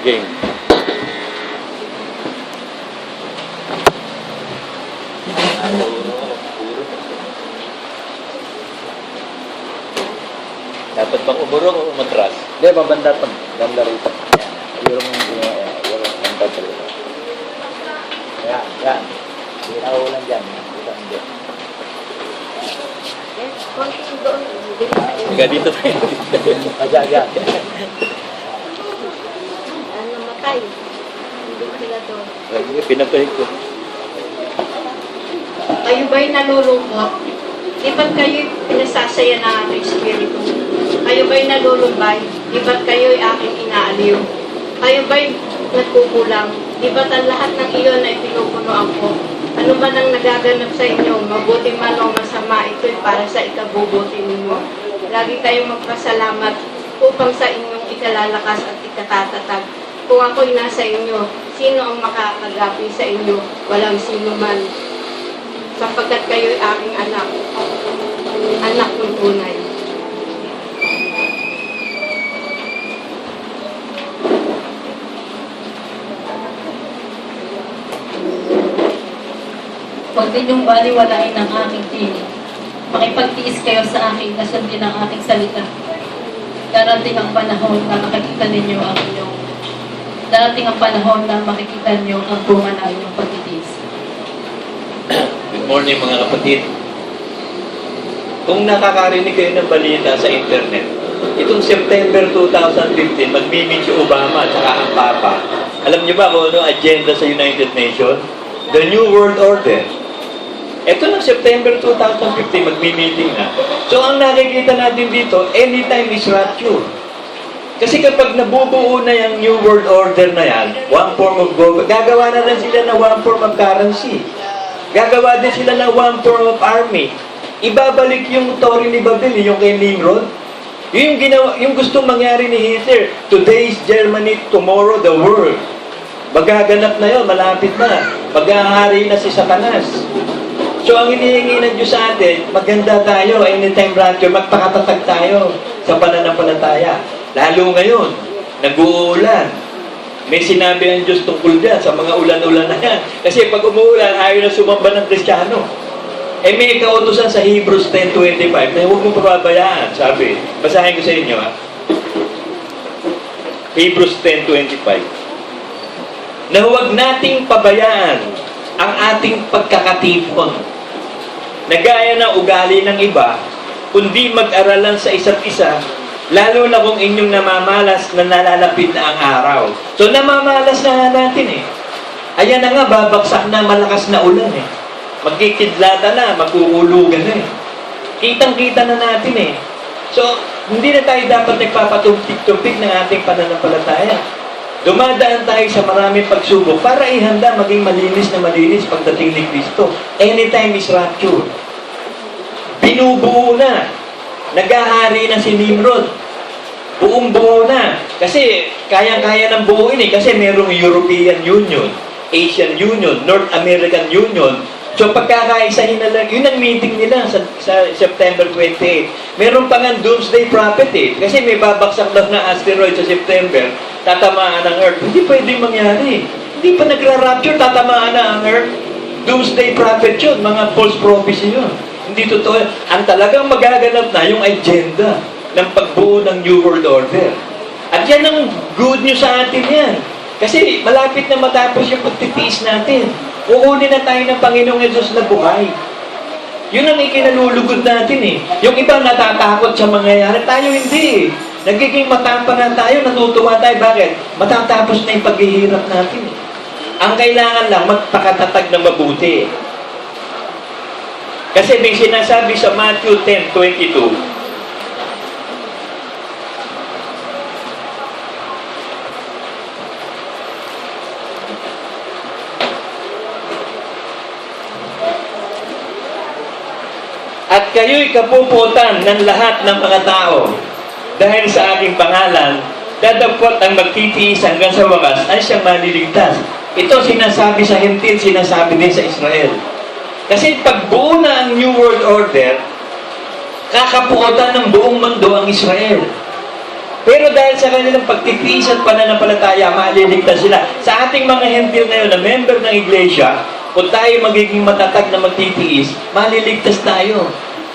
Game. Dapat bang umurong o umatras? Hindi, babanda pag ganda rito. Yung ginawa, yung banda rito. Yan. Hindi na ulan dyan. Hindi. Konting doon. Hanggang dito tayo. Ayan. Namatay. Hindi sila doon. Pinatuloy ko. Kayo ba'y nalulungkot? Di ba't kayo'y pinasasaya ng aking spirito? Kayo ba'y nalulumbay? Di ba't kayo'y aking inaaliw? Kayo ba'y nagkukulang? Di ba't ang lahat ng iyon ay pinupunuan ko? Ano man ang nagaganap sa inyo, mabuti man o masama, ito'y para sa ikabubuti ninyo. Lagi kayong magpasalamat upang sa inyong ikalalakas at ikatatatag. Kung ako'y nasa inyo, sino ang makakagapi sa inyo? Walang sino man. Sapagkat kayo'y aking anak ng tunay. Huwag ninyong baliwalain ang aking tinig. Makipagtiis kayo sa akin na sundin ang aking salita. Darating ang panahon na makikita ninyo ang inyong darating ang panahon na makikita ninyo ang bunga na inyong pagtitiis. Good morning mga kapatid. Kung nakakarinig kayo ng balita sa internet, itong September 2015, mag-meet si Obama at saka ang Papa. Alam niyo ba kung ano agenda sa United Nations? The New World Order. Ito ng September 2015, mag-meeting na. So ang nakikita natin dito, anytime is rapture. Kasi kapag nabubuo na yung New World Order na yan, one form of government, gagawa na rin sila ng one form of currency. Gagawa din sila ng one form of army. Ibabalik yung Tory ni Babel, yung kay Nimrod. Yung ginawa, yung gustong mangyari ni Hitler, today's Germany, tomorrow the world. Magaganap na yun, malapit na. Maghahari na si Satanas. So ang hinihingi ng Diyos sa atin, maganda tayo, anytime rapture, magpakatatag tayo sa pananampalataya. Lalo ngayon, nag-uulan. May sinabi ang Diyos tungkol dyan sa mga ulan-ulan na yan. Kasi pag umuulan, ayaw na sumamba ng Kristiyano. Eh may kautusan sa Hebrews 10:25 na huwag mong pababayaan, sabi. Basahin ko sa inyo, ha? Hebrews 10:25. Na huwag nating pabayaan ang ating pagkakatipon na gaya ng ugali ng iba, kundi mag-aralan sa isa't isa, lalo na kung inyong namamalas na nalalapit na ang araw. So namamalas na natin eh. Ayan na nga, babagsak na malakas na ulan eh. Magkikidlata na, magkuulugan na eh. Kitang-kita na natin eh. So, hindi na tayo dapat nagpapatumpik-tumpik ng ating pananampalataya. Dumadaan tayo sa maraming pagsubok para ihanda maging malinis na malinis pagdating ni Kristo. Anytime is rapture. Binubuo na. Naghahari na si Nimrod. Buong buo na. Kasi kayang-kaya ng buuin eh. Kasi merong European Union, Asian Union, North American Union. So pagkakaisahin na lang, yun ang meeting nila sa September 28. Meron pa nga doomsday prophet eh. Kasi may babaksak daw na asteroid sa September, tatamaan ng Earth. Hindi pwedeng mangyari. Hindi pa nagra-rapture, tatamaan na ang Earth. Doomsday prophet yun, mga false prophecy yun. Hindi totoo. Ang talagang magaganap na yung agenda ng pagbuo ng New World Order. At yan ang good news sa atin yan. Kasi malapit na matapos yung pagtitiis natin. Kukunin na tayo ng Panginoong Yesus na buhay. Yun ang ikinalulugod natin eh. Yung iba natatakot sa mangyayari, tayo hindi eh. Nagiging matapang na tayo, natutuwa tayo. Bakit? Matatapos na yung paghihirap natin eh. Ang kailangan lang, magpakatatag na mabuti. Kasi may sinasabi sa Matthew 10:22, at kayo'y kapuputan ng lahat ng mga tao dahil sa aking pangalan, dadapot ang magtitiis hanggang sa wakas ay siyang maliligtas. Ito sinasabi sa Hentil, sinasabi din sa Israel. Kasi pagbuo na ang New World Order, kakapuotan ng buong mundo ang Israel. Pero dahil sa kanilang pagtitiis at pananampalataya, maliligtas sila. Sa ating mga hentil ngayon na member ng iglesia, kung tayo magiging matatag na magtitiis, maliligtas tayo.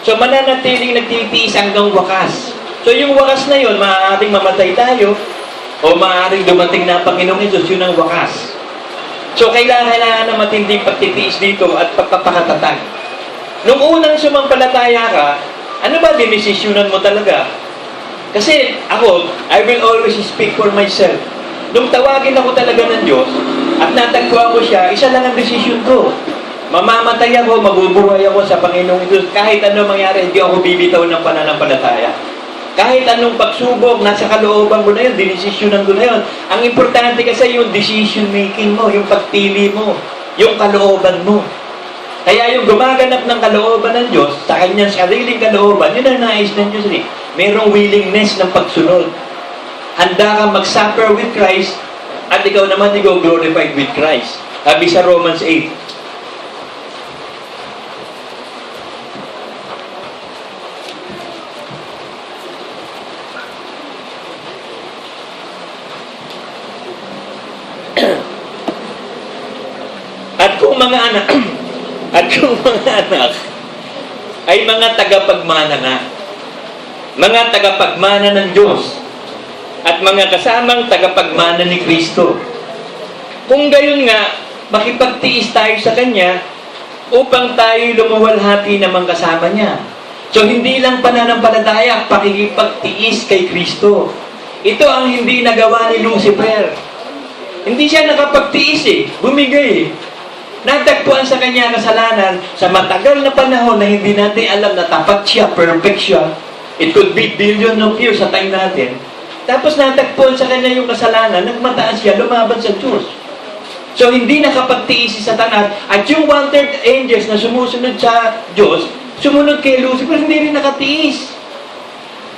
So mananatiling nagtitiis hanggang wakas. So yung wakas na yun, maaaring mamatay tayo, o maaaring dumating na Panginoong Hesus, yun ang wakas. So kailangan na matinding pagtitiis dito at pagpapakatatag. Nung unang sumampalataya ka, ano ba dinesisyonan mo talaga? Kasi ako, I will always speak for myself. Nung tawagin ako talaga ng Diyos, at natagpuan ko siya, isa lang ang desisyon ko. Mamamatay ako, mabubuhay ako sa Panginoong Diyos. Kahit ano mangyari, hindi ako bibitaw ng pananampalataya. Kahit anong pagsubok, nasa kalooban mo na yun, dinesisyonan ko na yun. Ang importante kasi yung decision making mo, yung pagpili mo, yung kalooban mo. Kaya yung gumaganap ng kalooban ng Diyos, sa kanyang sariling kalooban, yun ang nais ng Diyos. Merong willingness ng pagsunod. Handa kang mag-suffer with Christ, at ikaw naman ikaw glorified with Christ. Sabi sa Romans 8. At kung mga anak, ay mga tagapagmana nga, mga tagapagmana ng Diyos, at mga kasamang tagapagmana ni Kristo. Kung gayon nga, makipagtiis tayo sa Kanya, upang tayo lumuwalhati namang kasama niya. So, hindi lang pananampalataya, pakikipagtiis kay Kristo. Ito ang hindi nagawa ni Lucifer. Hindi siya nakapagtiis bumigay Natagpuan sa kanya kasalanan sa matagal na panahon na hindi natin alam na tapat siya, perfect siya. It could be billion of years sa time natin. Tapos natagpuan sa kanya yung kasalanan, nagmataas siya, lumaban sa Diyos. So, hindi nakapagtiis si Satanas. At yung 1/3 angels na sumusunod sa Diyos, sumunod kay Lucifer, hindi rin nakatiis.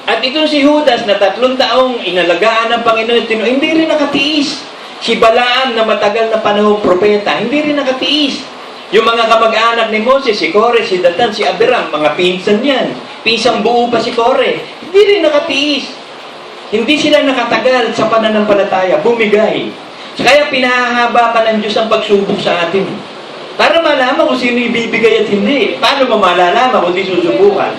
At itong si Judas na 3 taong inalagaan ng Panginoon, hindi rin nakatiis. Si Balaam na matagal na panahong propeta, hindi rin nakatiis. Yung mga kamag-anak ni Moses, si Kore, si Datan, si Abiram, mga pinsan yan. Pinsang buo pa si Kore. Hindi rin nakatiis. Hindi sila nakatagal sa pananampalataya, bumigay. Kaya pinahahaba pa ng Diyos ang pagsubok sa atin. Para malaman kung sino ibibigay at hindi. Paano mo malalaman kung di susubukan?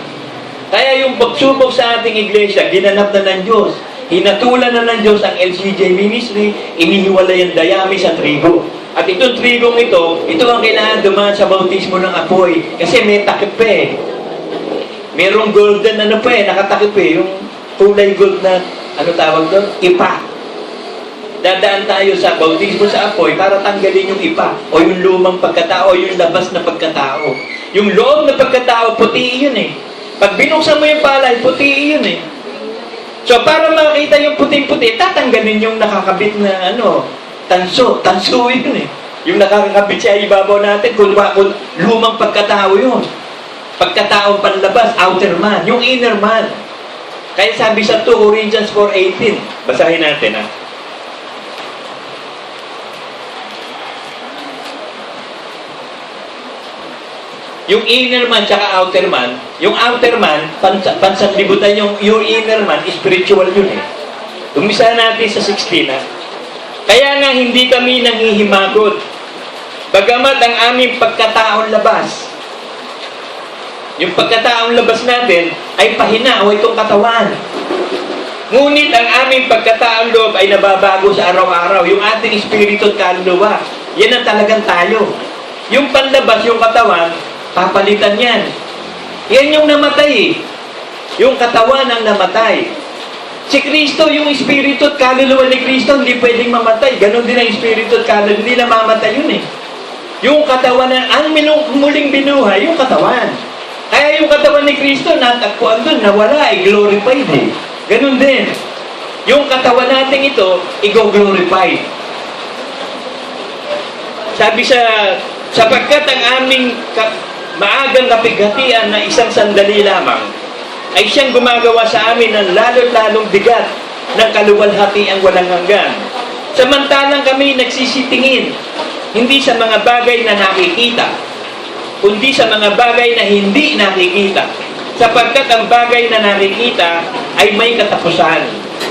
Kaya yung pagsubok sa ating iglesia, ginanap na ng Diyos. Hinatulan na ng Diyos ang LCJ Ministry, inihiwalay ang dayami sa trigo. At itong trigong ito ang kailangan dumaan sa bautismo ng apoy. Kasi may takip Merong golden nakatakip yung kulay gold na, tawag doon? Ipa. Dadaan tayo sa bautismo sa apoy para tanggalin yung ipa, o yung lumang pagkatao, o yung labas na pagkatao. Yung loob na pagkatao, puti yun Pag binuksan mo yung palay, puti yun So, para makita yung puting-puti, tatanggalin yung nakakabit na, tanso. Tanso yun Yung nakakabit sa ibabaw natin, kung lumang pagkatao yun. Pagkataong panlabas, outer man. Yung inner man. Kaya sabi sa 2 Corinthians 4:18, basahin natin, Yung inner man tsaka outer man, yung outer man, pansanlibutan your inner man, spiritual yun Umisa natin sa 16 Kaya nga hindi kami nanghihimagot. Bagamat ang aming pagkataon labas. Yung pagkataon labas natin ay pahina o itong katawan. Ngunit ang aming pagkataon loob ay nababago sa araw-araw. Yung ating espiritu at kaluluwa, yan ang talagang tayo. Yung panlabas, yung katawan, papalitan yan. Yan yung namatay Yung katawan ang namatay. Si Kristo, yung espiritu at kaluluwa ni Kristo, hindi pwedeng mamatay. Ganon din ang espiritu at kaluluwa. Hindi na mamatay yun Yung katawan na, ang muling binuhay, yung katawan. Kaya yung katawan ni Kristo, natagpuan doon, nawala, glorified Ganon din. Yung katawan natin ito, i-glorified. Sabi sapagkat ang aming maagang kapighatian na isang sandali lamang, ay siyang gumagawa sa amin ng lalo-lalong bigat ng kaluwalhatiang walang hanggan. Samantalang kami nagsisitingin, hindi sa mga bagay na nakikita, kundi sa mga bagay na hindi nakikita. Sapagkat ang bagay na nakikita ay may katapusan.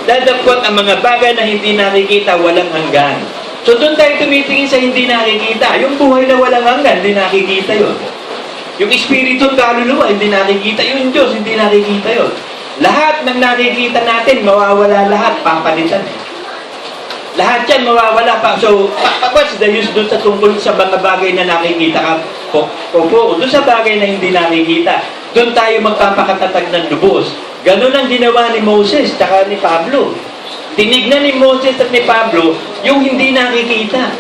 Dadapot ang mga bagay na hindi nakikita, walang hanggan. So doon tayo tumitingin sa hindi nakikita. Yung buhay na walang hanggan, hindi nakikita yun. Yung espiritu at kaluluwa, hindi nakikita. Yung Diyos, hindi nakikita yun. Lahat ng nakikita natin, mawawala lahat, papalitan eh. Lahat yan mawawala pa. So, what's the use doon sa tungkol sa mga bagay na nakikita ka? Opo, doon sa bagay na hindi nakikita, doon tayo magpapakatatag ng lubos. Ganun ang ginawa ni Moses at ni Pablo. Tinignan ni Moses at ni Pablo yung hindi nakikita.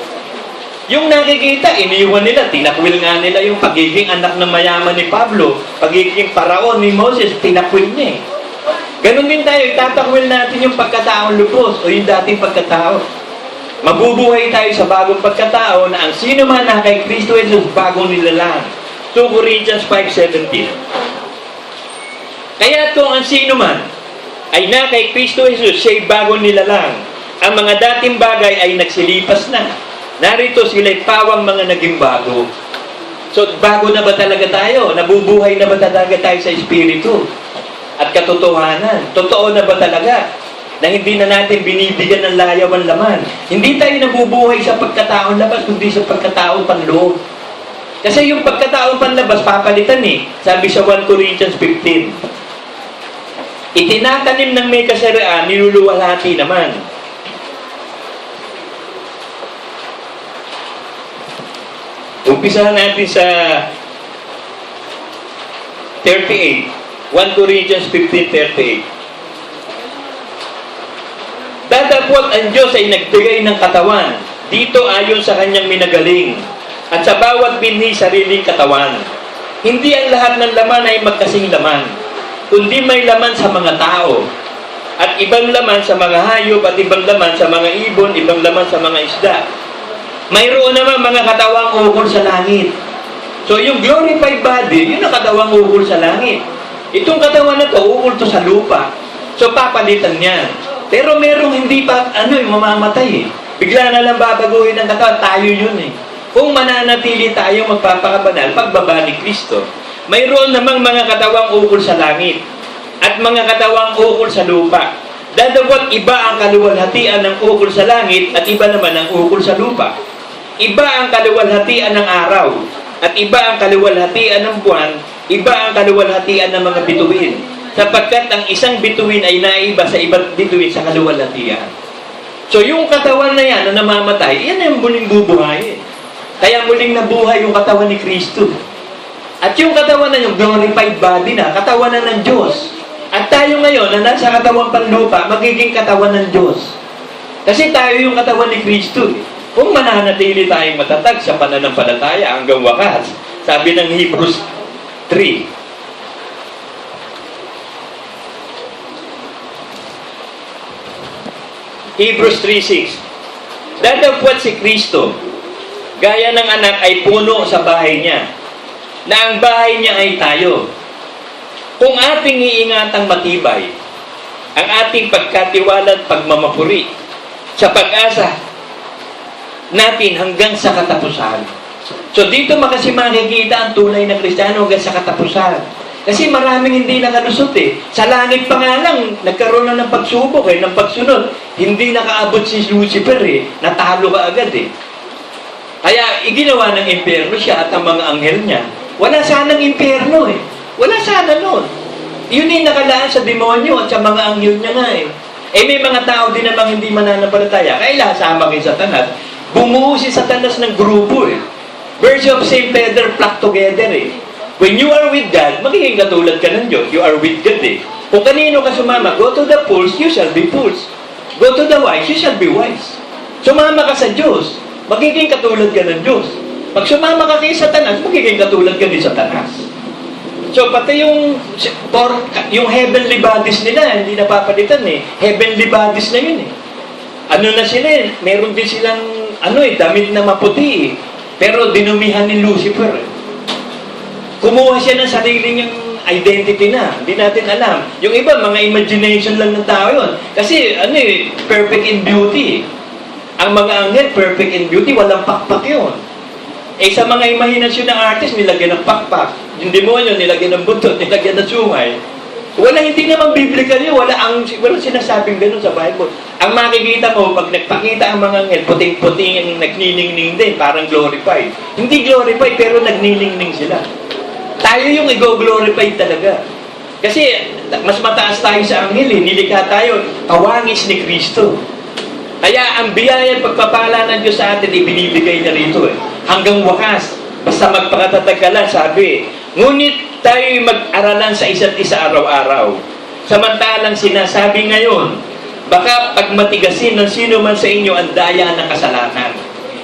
Yung nakikita, iniwan nila, tinakwil nga nila yung pagiging anak ng mayaman ni Pablo, pagiging paraon ni Moses, tinakwil niya eh. Ganun din tayo, itatakwil natin yung pagkataong lubos o yung dating pagkatao. Mabubuhay tayo sa bagong pagkatao na ang sino man na kay Kristo Jesus bagong nilalang. 2 Corinthians 5:17. Kaya kung ang sino man ay na kay Kristo Jesus, siya'y bagong nilalang. Ang mga dating bagay ay nagsilipas na. Narito sila'y pawang mga naging bago. So, bago na ba talaga tayo? Nabubuhay na ba talaga tayo sa Espiritu? At katotohanan, totoo na ba talaga na hindi na natin binibigyan ng layaw ang laman? Hindi tayo nabubuhay sa pagkataong labas, kundi sa pagkataong panloob. Kasi yung pagkataong panlabas, papalitan eh. Sabi sa 1 Corinthians 15, itinatanim ng may kasarian, niluluwalhati naman. Umpisahan natin sa 38. 1 Corinthians 15:38. Dadapot ang Diyos ay nagbigay ng katawan, dito ayon sa kanyang minagaling, at sa bawat binhi sariling katawan. Hindi ang lahat ng laman ay magkasing laman, kundi may laman sa mga tao, at ibang laman sa mga hayop, at ibang laman sa mga ibon, ibang laman sa mga isda. Mayroon naman mga katawang ukol sa langit. So yung glorified body, yun ang katawang ukol sa langit. Itong katawan na to, ukol to sa lupa. So papalitan niya. Pero merong hindi pa, mamamatay eh. Bigla na lang babaguhin ng katawan, tayo yun eh. Kung mananatili tayo magpapakabanal, pagbaba ni Kristo, mayroon namang mga katawang ukol sa langit at mga katawang ukol sa lupa. Dadawat iba ang kaluwalhatian ng ukol sa langit at iba naman ang ukol sa lupa. Iba ang kaluwalhatian ng araw at iba ang kaluwalhatian ng buwan, iba ang kaluwalhatian ng mga bituin. Sapagkat ang isang bituin ay naiba sa iba't bituin sa kaluwalhatian. So yung katawan na yan na namamatay, yan ang muling bubuhayin. Kaya muling nabuhay yung katawan ni Kristo. At yung katawan na yung glorified body na, katawan na ng Diyos. At tayo ngayon na nasa katawan panlupa, magiging katawan ng Diyos. Kasi tayo yung katawan ni Kristo. Kung mananatili tayong matatag sa pananampalataya hanggang wakas, sabi ng Hebrews 3. Hebrews 3:6. Dadapwat si Kristo, gaya ng anak ay puno sa bahay niya, na ang bahay niya ay tayo. Kung ating iingatang matibay, ang ating pagkatiwala at pagmamapuri sa pag-asa natin hanggang sa katapusan. So dito makikita ang tunay na Kristiyano hanggang sa katapusan. Kasi maraming hindi nakalusot eh. Sa langit pa nga lang, nagkaroon na ng pagsubok ng pagsunod. Hindi nakaabot si Lucifer eh. Natalo ka agad eh. Kaya iginawa ng impyerno siya at ang mga anghel niya. Wala sanang impyerno eh. Wala sana nun. Yun yung nakalaan sa demonyo at sa mga anghel niya nga eh. Eh may mga tao din namang hindi mananampalataya. Kaya sama kay Satanas. Bumuo si Satanas ng grupo eh. Birds of St. Peter flock together eh. When you are with God, magiging katulad ka ng Diyos. You are with God eh. Kung kanino ka sumama, go to the fools, you shall be fools. Go to the wise, you shall be wise. Sumama ka sa Diyos, magiging katulad ka ng Diyos. Pag sumama ka kay Satanas, magiging katulad ka ni Satanas. So, pati yung heavenly bodies nila, hindi napapalitan eh. Heavenly bodies na yun eh. Ano na sila eh, meron din silang, damit na maputi eh. Pero dinumihan ni Lucifer eh. Kumuha siya ng sarili niyang identity na. Hindi natin alam. Yung iba, mga imagination lang ng tao yun. Kasi, perfect in beauty. Ang mga anghel, perfect in beauty, walang pakpak yun. Eh, sa mga imahinasyon ng artist, nilagyan ng pakpak. Yung demonyo, nilagyan ng butot, nilagyan ng sungay. Wala, hindi naman biblical yun. Wala sinasabing ganun sa Bible. Ang makikita mo, pag nagpakita ang mga anghel, puting-puting, nagniningning din, parang glorified. Hindi glorified, pero nagniningning sila. Tayo yung i-glorify talaga. Kasi mas mataas tayo sa anghel eh. Nilikha tayo, kawangis ni Kristo. Kaya ang biyaya at pagpapala ng Diyos sa atin, ibinibigay na rito eh. Hanggang wakas, basta magpakatatag ka lang, sabi eh. Ngunit tayo'y mag-aralan sa isa't isa araw-araw. Samantalang sinasabi ngayon, baka pagmatigasin ng sino man sa inyo ang daya ng kasalanan.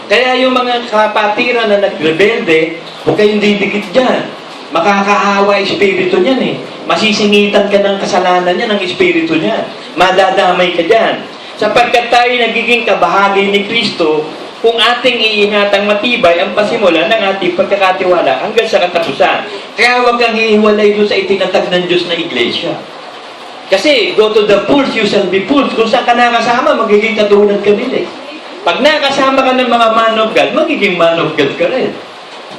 Kaya yung mga kapatiran na nagrebelde, huwag kayong didikit dyan. Makakaawa espiritu niyan eh. Masisingitan ka ng kasalanan niya, ng espiritu niya. Madadamay ka dyan. Sapagkat tayo nagiging kabahagi ni Kristo, kung ating iingatang matibay ang pasimula ng ating pagkakatiwala hanggang sa katapusan. Kaya huwag kang hihiwalay doon sa itinatag ng Diyos na iglesia. Kasi, go to the pools, you shall be fools. Kung saan ka nakasama, magiging katulad ka nila. Pag nakasama ka ng mga man of God, magiging man of God ka rin.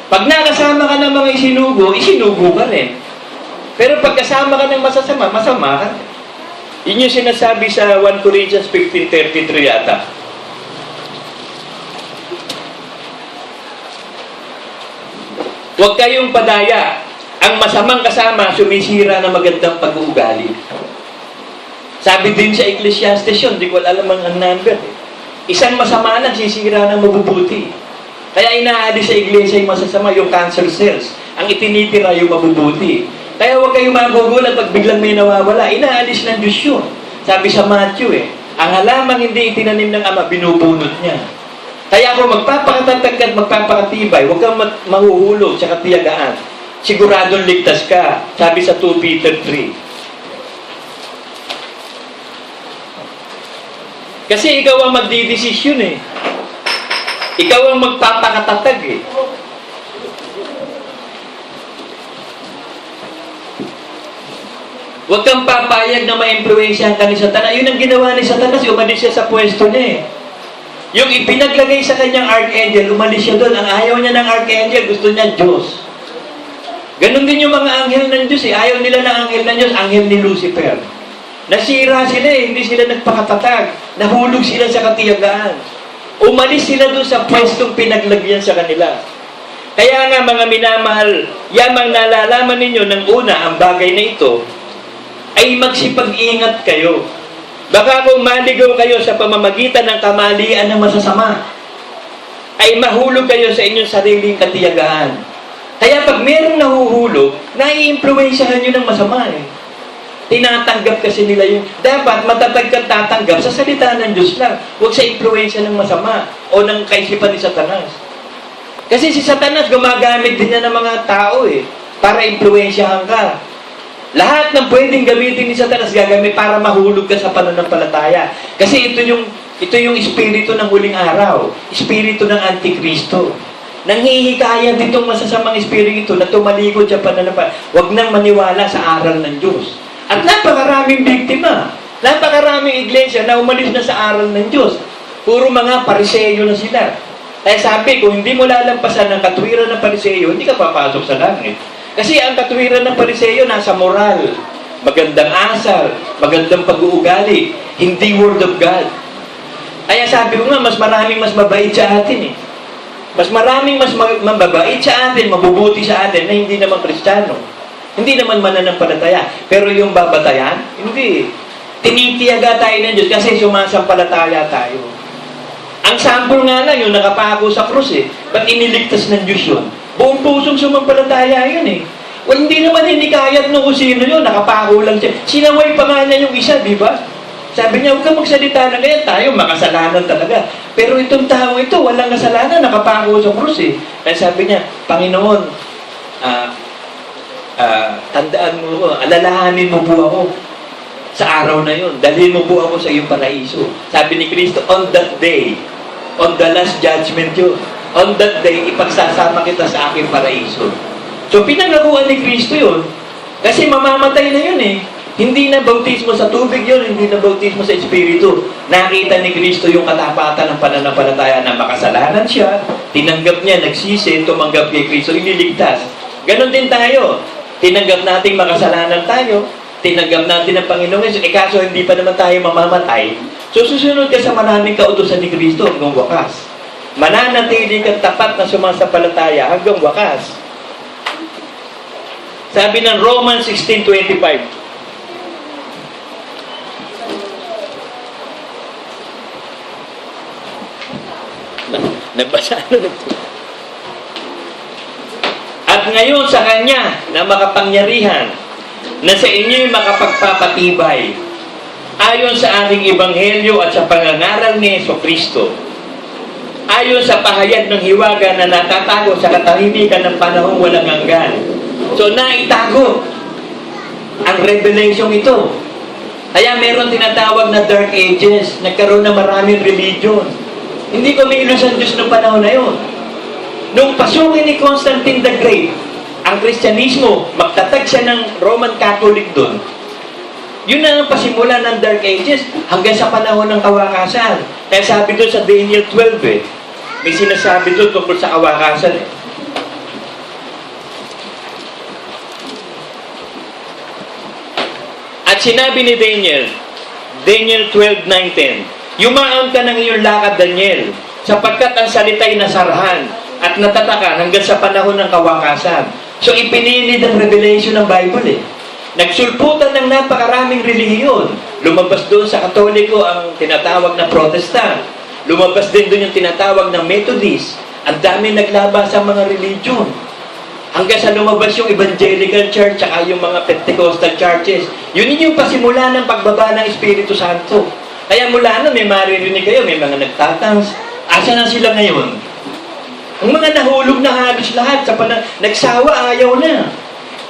Pag nakasama ka ng mga isinugo ka rin. Pero pag kasama ka ng masasama, masama ka. Yun yung sinasabi sa 1 Corinthians 15:33 yata. Huwag kayong padaya. Ang masamang kasama, sumisira ng magandang pag-uugali. Sabi din sa Ecclesiastes yun, di ko alam ang number. Isang masama nagsisira ng mabubuti. Kaya inaalis sa iglesia yung masasama, yung cancer cells. Ang itinitira yung mabubuti. Kaya huwag kayong magugulat pag biglang may nawawala. Inaalis ng Diyos yun. Sabi sa Matthew ang halamang hindi itinanim ng Ama, binubunot niya. Kaya kung magpapakatatag at magpapakatibay, huwag kang mahuhulog sa katiyagaan. Siguradong ligtas ka. Sabi sa 2 Peter 3. Kasi ikaw ang magdidesisyon eh. Ikaw ang magpapakatatag eh. Huwag kang papayag na ma-impluensyahan ka ni Satanas. Yun ang ginawa ni Satanas, umalis siya sa pwesto niya eh. Yung ipinaglagay sa kanyang archangel, umalis siya doon. Ang ayaw niya ng archangel, gusto niya Diyos. Ganon din yung mga anghel ng Diyos eh. Ayaw nila ng anghel ng Diyos, anghel ni Lucifer. Nasira sila eh, hindi sila nagpakatatag. Nahulog sila sa katiyagaan. Umalis sila doon sa pwestong pinaglagyan sa kanila. Kaya nga mga minamahal, yamang nalalaman ninyo ng una ang bagay na ito, ay magsipag-ingat kayo. Baka kung maligaw kayo sa pamamagitan ng kamalian ng masasama, ay mahulog kayo sa inyong sariling katiyagaan. Kaya pag merong nahuhulog, nai-impluensyahan nyo ng masama eh. Tinatanggap kasi nila yung, dapat matatag kang tatanggap sa salita ng Diyos lang. Huwag sa impluensya ng masama o ng kaisipan ni Satanas. Kasi si Satanas gumagamit din niya ng mga tao eh, para impluensyahan ka. Lahat ng pwedeng gamitin ni Satanas gagamit para mahulog ka sa pananampalataya. Kasi ito yung espiritu ng huling araw, espiritu ng Antikristo. Nanghihikayat itong masasamang espiritu na tumalikod sa pananampalataya. Huwag nang maniwala sa aral ng Diyos. At napakaraming biktima. Napakaraming iglesia na umalis na sa aral ng Diyos. Puro mga pariseyo na sila. Kaya sabi, kung hindi mo lalampasan ng katwiran ng pariseyo, hindi ka papasok sa langit. Kasi ang katwiran ng pariseyo nasa moral, magandang asal, magandang pag-uugali, hindi word of God. Kaya sabi ko nga, mas maraming mas mabait sa atin eh. Mas maraming mas mababait sa atin, mabubuti sa atin na hindi naman Kristiyano. Hindi naman mananampalataya. Pero yung babatayan, hindi. Tinitiyaga tayo ng Diyos kasi sumasampalataya tayo. Ang sample nga lang, yung nakapako sa krus eh. Ba't iniligtas ng Diyos yun? Buong pusong sumampalataya yun eh. Well, hindi naman hinikayat nung sino yun, nakapako lang siya. Sinaway pa nga niya yung isa, di ba? Sabi niya, huwag kang magsalita na ganyan, tayo makasalanan talaga. Pero itong tao ito, walang kasalanan, nakapako sa krus eh. Kaya sabi niya, Panginoon, tandaan mo ko, alalahanin mo po ako sa araw na yun. Dalhin mo po ako sa iyong paraiso. Sabi ni Kristo, on that day, on the last judgment yun, on that day, ipagsasama kita sa aking paraiso. So, pinanglakuan ni Kristo yun. Kasi mamamatay na yun eh. Hindi na bautismo sa tubig yun, hindi na bautismo sa Espiritu. Nakita ni Kristo yung katapatan ng pananampalataya na makasalanan siya, tinanggap niya, nagsisi, tumanggap kay Kristo, iniligtas. Ganon din tayo. Tinanggap nating makasalanan tayo, tinanggap natin ng Panginoon Yesus, kaso hindi pa naman tayo mamamatay, so susunod ka sa maraming kautusan ni Kristo hanggang wakas. Mananatili kang tapat na sumasampalataya hanggang wakas. Sabi ng Romans 16:25, nagbasa na At ngayon sa Kanya na makapangyarihan, na sa inyo'y makapagpapatibay, ayon sa ating ebanghelyo at sa pangangaral ni Jesucristo, ayon sa pahayag ng hiwaga na natatago sa katahimikan ng panahong walang hanggan. So, naitago ang revelation ito. Kaya meron tinatawag na Dark Ages, nagkaroon na maraming religion. Hindi ko may ilusyon Diyos noong panahon na yun. Nung pasukin ni Constantine the Great, ang Kristyanismo, magtatag siya ng Roman Catholic doon. Yun na ang pasimula ng Dark Ages hanggang sa panahon ng kawakasan. Kaya sabi doon sa Daniel 12, may sinasabi doon tungkol sa kawakasan. At sinabi ni Daniel 12:9-10, yumaon ka ng iyong lakad, Daniel, sapagkat ang salita'y nasarahan at natatakan hanggang sa panahon ng kawakasan. So, ipinili ng revelation ng Bible Nagsulputan ng napakaraming relihiyon. Lumabas doon sa Katoliko ang tinatawag na Protestant. Lumabas din doon yung tinatawag na Methodist. Ang dami naglaba sa mga religion. Hanggang sa lumabas yung Evangelical Church at yung mga Pentecostal churches. Yun yung pasimula ng pagbaba ng Espiritu Santo. Kaya mula na may maririnig kayo, may mga nagtatans. Asa na sila ngayon? Ang mga nahulog na halos lahat, nagsawa, ayaw na.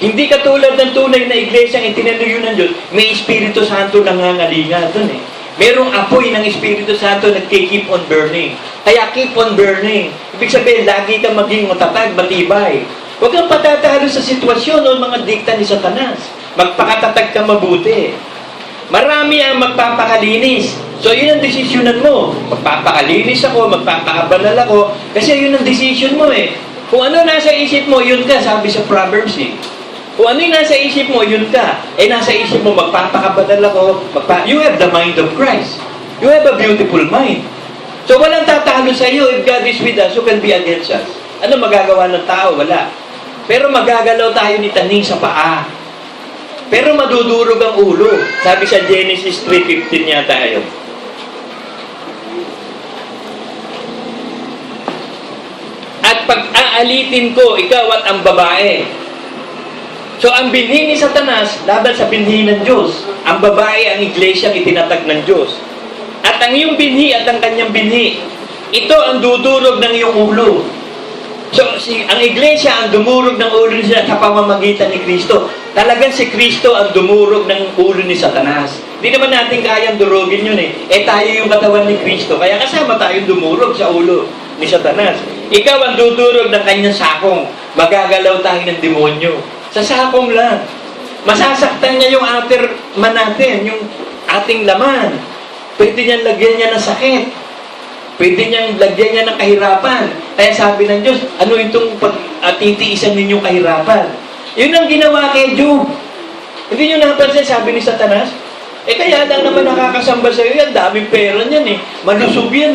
Hindi katulad ng tunay na iglesia ang itinaluyo ng Diyos, may Espiritu Santo nangangalinga doon Merong apoy ng Espiritu Santo nag-keep on burning. Kaya keep on burning. Ibig sabihin, lagi kang maging matatag, matibay. Huwag kang patatalo sa sitwasyon o mga dikta ni Satanas. Magpakatatag kang mabuti. Marami ang magpapakalinis. So, yun ang desisyonan mo. Magpapakalinis ako, magpapakabanal ako, kasi yun ang decision mo Kung ano nasa isip mo, yun ka, sabi sa Proverbs Kung ano yung nasa isip mo, yun ka. Nasa isip mo, magpapakabanal ako, you have the mind of Christ. You have a beautiful mind. So, walang tatalo sa iyo. If God is with us, who can be against us? Ano magagawa ng tao? Wala. Pero magagalaw tayo ni taning sa paa. Pero madudurog ang ulo. Sabi sa Genesis 3:15 yata yun. At pag-aalitin ko, ikaw at ang babae. So, ang binhi ni Satanas, laban sa binhi ng Diyos. Ang babae, ang iglesia, itinatag ng Diyos. At ang iyong binhi at ang kanyang binhi, ito ang dudurog ng iyong ulo. So, ang iglesia ang dumurog ng ulo niya sa pamamagitan ni Kristo. Talagang si Kristo ang dumurog ng ulo ni Satanas. Hindi naman natin kayang durugin yun tayo yung katawan ni Kristo. Kaya kasama tayong dumurog sa ulo ni Satanas. Ikaw ang dudurog ng kanyang sakong. Magagalaw tayo ng demonyo. Sa sakong lang. Masasaktan niya yung outer man natin, yung ating laman. Pwede niyang lagyan niya ng sakit. Pwede niyang lagyan niya ng kahirapan. Kaya sabi ng Diyos, ano itong titiisan ninyong kahirapan? Yun ang ginawa kay Job. Hindi niyo napansin, sabi ni Satanas, kaya lang naman nakakasamba sa iyo yan, daming pera niyan malusog yan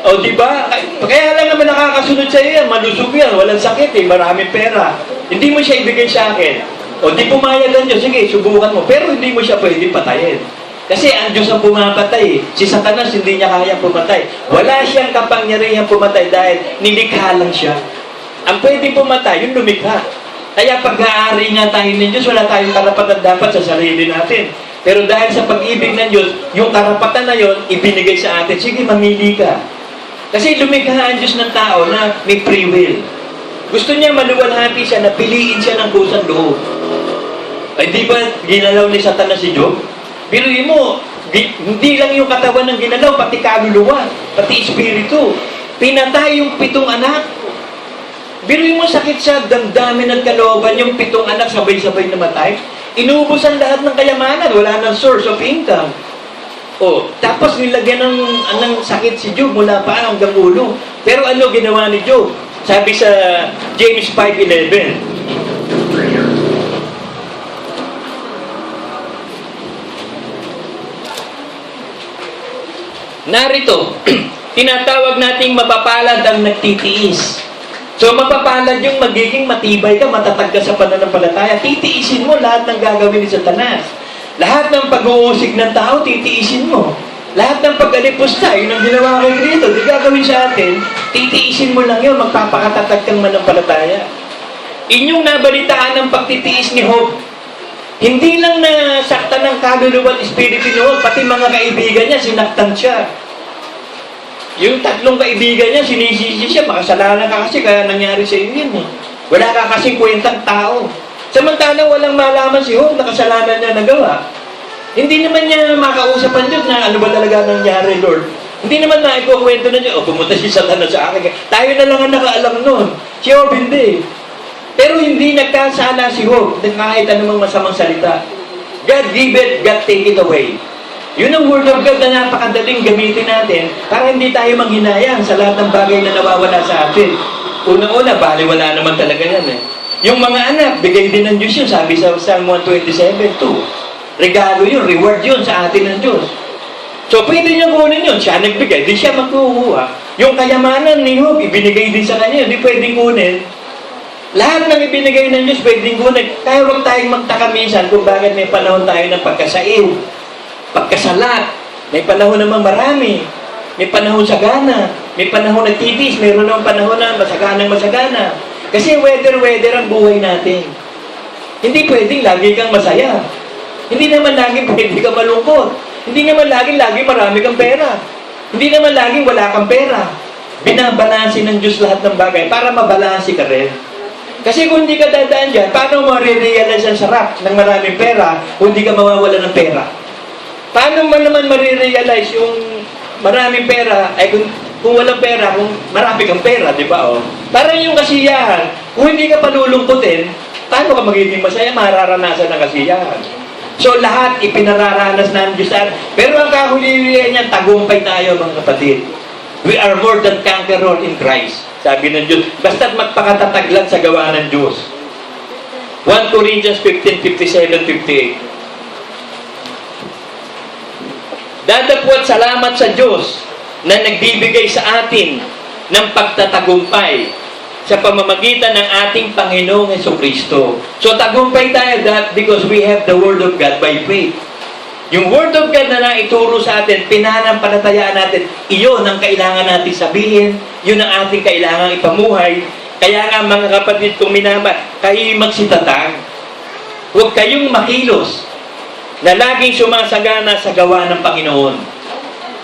O, di ba? Kaya lang naman nakakasunod sa iyo yan, malusog yan, walang sakit maraming pera. Hindi mo siya ibigay sa akin. O, di pumayag ang Diyos, sige, subukan mo. Pero hindi mo siya pwede patayin. Kasi ang Diyos ang pumapatay. Si Satanas hindi niya kayang pumatay. Wala siyang kapangyarihan pumatay dahil nilikha lang siya. Ang pwede pumatay, yung lumikha. Kaya pag-aari nga tayo ng Diyos, wala tayong karapatan dapat sa sarili natin. Pero dahil sa pag-ibig ng Diyos, yung karapatan na yon ibinigay sa atin. Sige, mamili ka. Kasi lumikha ang Diyos ng tao na may free will. Gusto niya maluwalhati siya na piliin siya ng kusang loob. Ay di ba ginalaw ni Satanas si Job? Biruin mo, hindi lang yung katawan ng ginalaw, pati kaluluwa, pati espiritu. Pinatay yung 7 anak. Biruin mo, sakit sa damdamin at kalooban, yung 7 anak sabay-sabay namatay. Inubos ang lahat ng kayamanan, wala nang source of income. Tapos nilagyan ng sakit si Job mula pa hanggang ulo. Pero ano ginawa ni Job? Sabi sa James 5:11, narito, tinatawag nating mapapalad ang nagtitiis. So mapapalad yung magiging matibay ka, matatag ka sa pananampalataya. Titiisin mo lahat ng gagawin ni Satanas. Lahat ng pag-uusig ng tao, titiisin mo. Lahat ng pag-alipusta, yun ang ginawa kay Cristo, di gagawin sa atin, titiisin mo lang yun, magpapakatatag kang manampalataya. Inyong nabalitaan ng pagtitiis ni Job. Hindi lang nasaktan ng kaluluwa at espiritu ni Job, pati mga kaibigan niya, sinaktan siya. Yung 3 kaibigan niya, sinisisi siya, makasalanan ka kasi, kaya nangyari sa iyo yun. Wala ka kasing kwentang tao. Samantalang walang malaman si Job na kasalanan niya nagawa. Hindi naman niya makausap ang Diyos na ano ba talaga nangyari, Lord. Hindi naman na ikukwento na niya, pumunta si Satanas sa akin. Tayo na lang ang nakaalam nun. Si Job hindi. Pero hindi nagkasala si Job na kahit anumang masamang salita. God give it, God take it away. Yun ang word of God na napakadaling gamitin natin para hindi tayo manghinayang sa lahat ng bagay na nawawala sa atin. Una-una, baliwala naman talaga yan eh. Yung mga anak, bigay din ng Diyos yun, sabi sa Psalm 127:2. Regalo yun, reward yun sa atin ng Diyos. So, pwede niya kunin yun. Siya nagbigay, di siya magkukuha. Yung kayamanan ni Job, ibinigay din sa kanya, hindi pwedeng kunin. Lahat ng ibinigay ng Diyos, pwedeng kunin. Kaya huwag tayong magtaka minsan kung bakit may panahon tayo ng pagkasaiw, pagkasalat. May panahon namang marami. May panahon sagana. May panahon nagtitis. Mayroon namang panahon na masagana. Kasi weather ang buhay natin. Hindi pwedeng lagi kang masaya. Hindi naman lagi pwede kang malungkot. Hindi naman lagi marami kang pera. Hindi naman lagi wala kang pera. Binabalansin ng Diyos lahat ng bagay para mabalansi ka rin. Kasi kung hindi ka dadaan dyan, paano mo marirealize ang sarap ng maraming pera kung hindi ka mawawala ng pera? Paano mo naman marirealize yung maraming pera, ay kung walang pera, kung marami kang pera, di ba? Oh? Parang yung kasiyahan, kung hindi ka palulungkutin, paano ka magiging masaya, mararanasan ng kasiyahan? So lahat ipinararanas ng Diyos. Pero ang kahulihan niya, tagumpay tayo mga kapatid. We are more than conqueror in Christ. Sabi ng Diyos, basta't magpakatatag lang sa gawa ng Diyos. 1 Corinthians 15:57-58. Dadapot salamat sa Diyos na nagbibigay sa atin ng pagtatagumpay sa pamamagitan ng ating Panginoong Jesucristo. So tagumpay tayo because we have the Word of God by faith. Yung Word of God na naituro sa atin, pinanampalatayaan natin, iyon ang kailangan natin sabihin, yun ang ating kailangan ipamuhay. Kaya nga mga kapatid kong minamahal, kayo magsitatag. Huwag kayong makilos na laging sumasagana sa gawa ng Panginoon.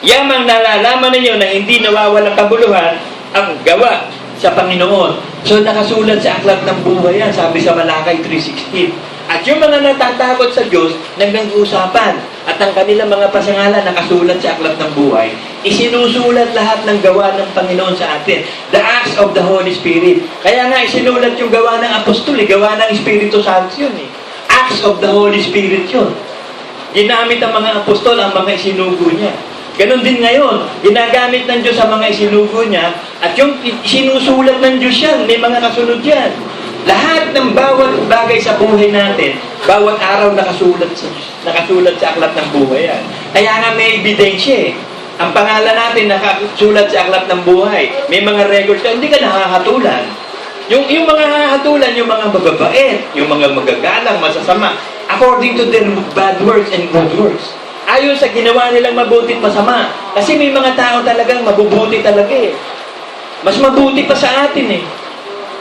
Yamang nalalaman ninyo na hindi nawawalang kabuluhan ang gawa sa Panginoon. So nakasulat sa aklat ng buhay yan, sabi sa Malakay 3:16. At yung mga natatakot sa Diyos, nag-uusapan. At ang kanilang mga pasangalan nakasulat sa aklat ng buhay. Isinusulat lahat ng gawa ng Panginoon sa atin. The acts of the Holy Spirit. Kaya nga isinulat yung gawa ng apostol, gawa ng Espiritu Santo yun eh. Acts of the Holy Spirit yun. Ginamit ang mga apostol ang mga isinugo niya. Ganon din ngayon, ginagamit ng Diyos ang mga isinugo niya at yung sinusulat ng Diyos yan, may mga kasunod yan. Lahat ng bawat bagay sa buhay natin, bawat araw nakasulat sa aklat ng buhay yan. Kaya nga may ebidensya eh. Ang pangalan natin nakasulat sa aklat ng buhay. May mga records ka, hindi ka nakahatulan. Yung mga hahatulan, yung mga mababait, yung mga magagalang, masasama, according to their bad works and good works. Ayon sa ginawa nilang mabuti at masama. Kasi may mga tao talagang mabubuti talaga eh. Mas mabuti pa sa atin eh.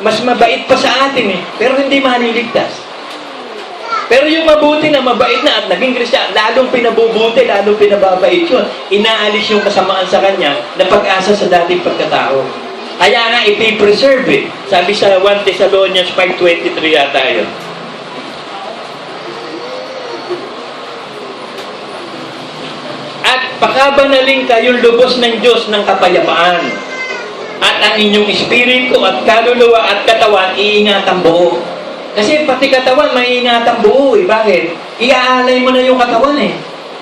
Mas mabait pa sa atin eh. Pero hindi maliligtas. Pero yung mabuti na mabait na at naging Kristiyan, lalong pinabubuti, lalong pinababait yun. Inaalis yung kasamaan sa kanya na pag-asa sa dating pagkatao. Kaya nga ipipreserve eh. Sabi sa 1 Thessalonians 5:23 yata yun. At pakabanaling kayong lubos ng Diyos ng kapayapaan. At ang inyong espiritu at kaluluwa at katawan iingatan buo. Kasi pati katawan maiingatan buo eh. Bakit? Iaalay mo na yung katawan eh.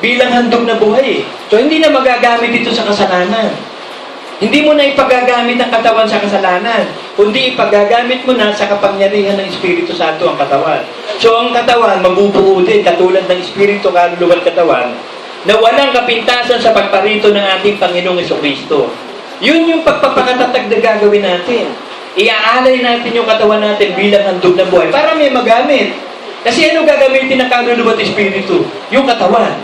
Bilang handog na buhay eh. So hindi na magagamit ito sa kasalanan. Hindi mo na ipagagamit ang katawan sa kasalanan. Kundi ipagagamit mo na sa kapangyarihan ng Espiritu Santo ang katawan. So ang katawan mabubuo din katulad ng espiritu, kaluluwa at katawan. na walang kapintasan sa pagparito ng ating Panginoong Jesucristo. Yun yung pagpapakatatag na gagawin natin. Iaalay natin yung katawan natin bilang handog ng buhay para may magamit. Kasi ano gagamitin ng kaluluwa at espiritu? Yung katawan.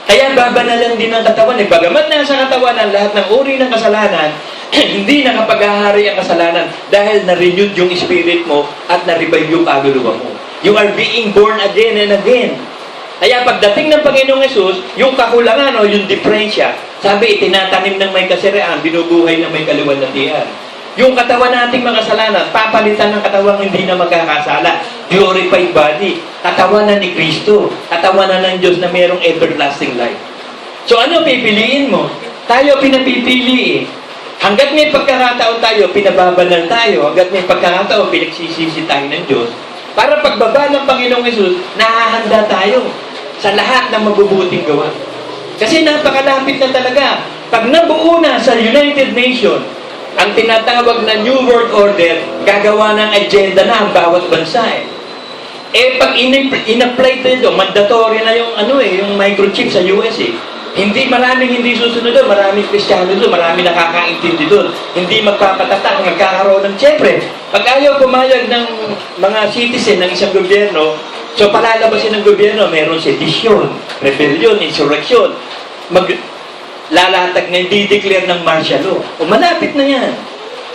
Kaya babanalan din ng katawan. Bagamat nasa katawan ang lahat ng uri ng kasalanan, hindi nakapaghahari ang kasalanan dahil na-renewed yung spirit mo at na-revive yung kaluluwa mo. You are being born again and again. Kaya pagdating ng Panginoong Yesus, yung kakulangan o yung diferensya, sabi, itinatanim ng may kasiraan, binubuhay ng may kaliwalhatian. Yung katawan nating makasalanan, papalitan ng katawang hindi na magkakasala. Glorified body. Katawanan ni Kristo. Katawanan ng Diyos na mayroong everlasting life. So ano pipiliin mo? Tayo pinapipili eh. Hanggat may pagkakataon tayo, pinababanal tayo. Hanggat may pagkakataon, pinagsisisi tayo ng Diyos. Para pagbaba ng Panginoong Yesus, nahahanda tayo sa lahat ng mabubuting gawa. Kasi napakalapit na talaga. Pag nabuo na sa United Nations, ang tinatawag na New World Order, gagawa ng agenda na ang bawat bansa eh. Pag in-apply ito, mandatory na yung yung microchip sa US eh. Maraming hindi susunod doon, maraming Kristiyano doon, maraming nakakaintindi doon. Hindi magpapatatang, magkakaroon ng siyempre. Pag ayaw pumayag ng mga citizen ng isang gobyerno, so palalabasin ng gobyerno, meron sedisyon, rebellion, insurrection, lalatag na di-declare ng martial law. O malapit na yan.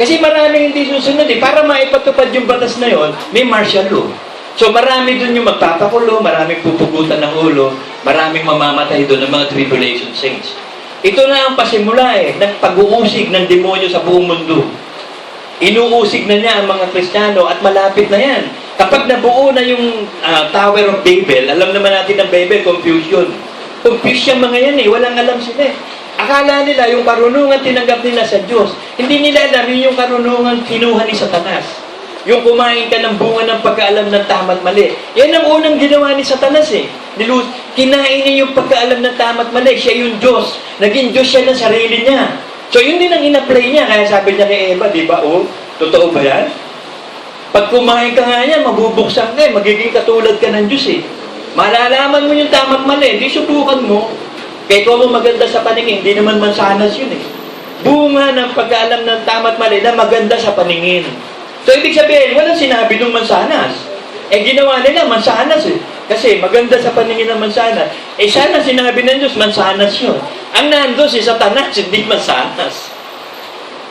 Kasi maraming hindi susunod eh. Para maipatupad yung batas na yon, may martial law. So marami doon yung magpapakulo, maraming pupugutan ng ulo, maraming mamamatay doon ng mga tribulation saints. Ito na ang pasimula eh, ng pag-uusig ng demonyo sa buong mundo. Inuusig na niya ang mga Kristiyano at malapit na yan. Kapag nabuo na yung Tower of Babel, alam naman natin ang Babel, confusion. Confused yung mga yan eh, walang alam sila eh. Akala nila yung karunungan tinanggap nila sa Diyos. Hindi nila alam yung karunungan kinuha ni Satanas. Yung kumain ka ng bunga ng pagkaalam ng tama at mali. Yan ang unang ginawa ni Satanas eh. Kinain niya yung pagkaalam ng tama at mali. Siya yung Diyos. Naging Diyos siya ng sarili niya. So yun din ang in-apply niya. Kaya sabi niya kay Eva, di ba? Oh, totoo ba yan? Pag kumain ka nga yan, mabubuksan ka eh. Magiging katulad ka ng Diyos eh. Malalaman mo yung tama at mali. Di subukan mo. Kaya kung mo maganda sa paningin, hindi naman mansanas yun eh. Bunga ng pagkaalam ng tama at mali na maganda sa paningin. So, ibig sabihin, walang sinabi ng mansanas. Ginawa nila mansanas eh. Kasi maganda sa paningin ng mansanas. Sana sinabi ng Diyos, mansanas yun. Ang nando si Satanas, hindi mansanas.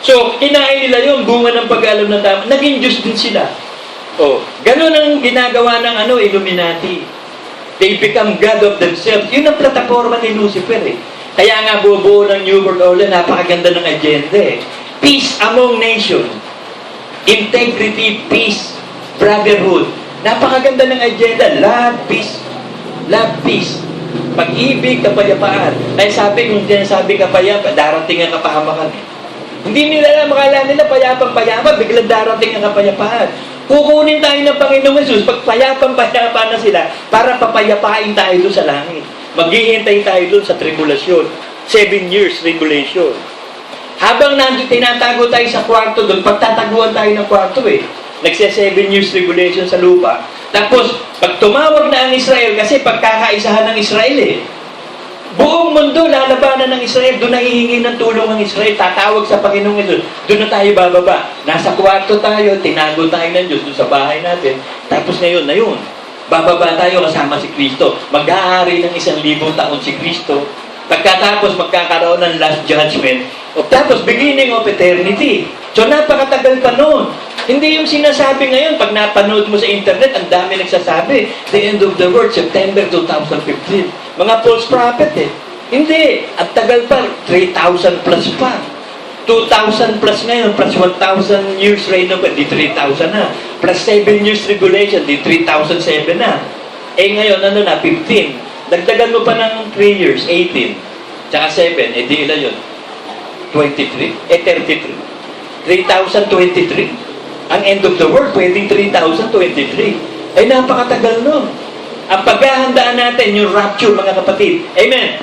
So, kinain nila yun, bunga ng pag-alam ng tama. Naging Diyos din sila. Ganun ang ginagawa ng Illuminati. They become God of themselves. Yun ang plataforma ni Lucifer eh. Kaya nga bubuo ng New World Order, napakaganda ng agenda eh. Peace among nations. Integrity, peace, brotherhood. Napakaganda ng agenda. Love, peace. Love, peace. Pag-ibig, kapayapaan. Kaya sabi, kung sinasabi kapayapa, darating ang kapahamakan. Hindi nila alam, makala nila payapang-payapa, biglang darating ang kapayapaan. Kukunin tayo ng Panginoong Yesus, pag payapang-payapa na sila, para papayapain tayo doon sa langit. Maghihintay tayo doon sa tribulasyon. 7 years tribulation. Habang nandun, tinatago tayo sa kwarto doon, pagtataguan tayo ng kwarto eh. Nagse 7 years tribulation sa lupa. Tapos, pag tumawag na ang Israel, kasi pagkakaisahan ng Israel eh. Buong mundo, lalabanan ng Israel, doon nahihingi ng tulong ang Israel, tatawag sa Panginoong Yesus, doon na tayo bababa. Nasa kwarto tayo, tinago tayo ng Diyos doon sa bahay natin. Tapos ngayon na yun, bababa tayo kasama si Kristo. Mag-aari ng 1,000 taon si Kristo. Pagkatapos magkakaroon ng last judgment, tapos beginning of eternity. So napakatagal pa noon. Hindi yung sinasabi ngayon, pag napanood mo sa internet, ang dami nagsasabi, the end of the world, September 2015. Mga false prophet eh. Hindi. At tagal pa, 3,000 plus pa. 2,000 plus ngayon, plus 1,000 years reign of di 3,000 na. Plus 7 years tribulation, di 3,007 na. Ngayon, 15. Dagdagan mo pa ng 3 years, 18. Tsaka 7, di ilan yun? 23? 33. 3,023. Ang end of the world, pwedeng 3,023. Napakatagal nun. Ang paghahandaan natin, yung rapture, mga kapatid. Amen.